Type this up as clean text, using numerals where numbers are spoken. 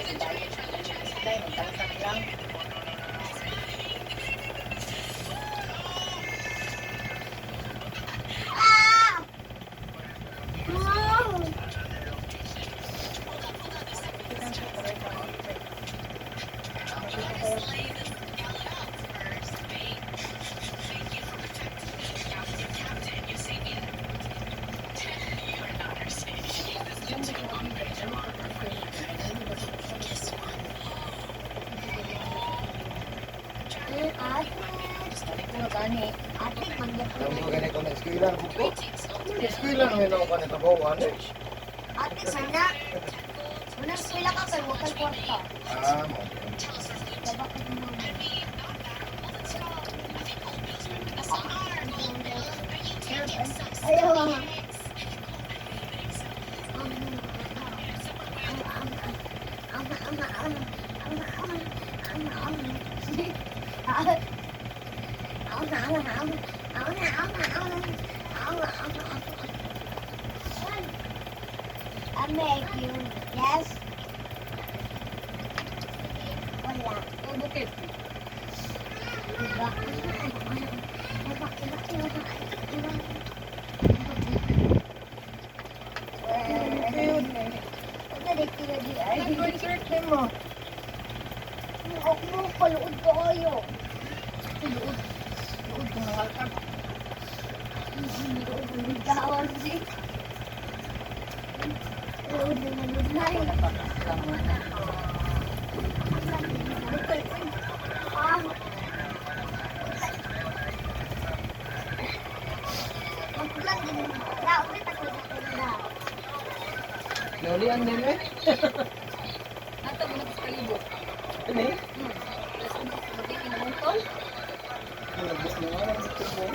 Dahil magtangsak lang. Alam mo ganito na eskwela na buko. Eskwela na may naman kanito bawan eh. Ate, sana. Unang sila ka kay wakal kwarta. Mo. Ayaw. I make you, yes? Wala. Bukit. Diba? Ay, concert mo. Ako mo, paluod ko kayo. Luod. Luod ko nga ka. Gawang si. Luod na luod na rin. Magkulang din. Laot na takot na. Loli ang nila eh. Ato mo na sa kalibot. Ano eh? Tapos magiging kinamutol. Nabos na nga ang gusto mo.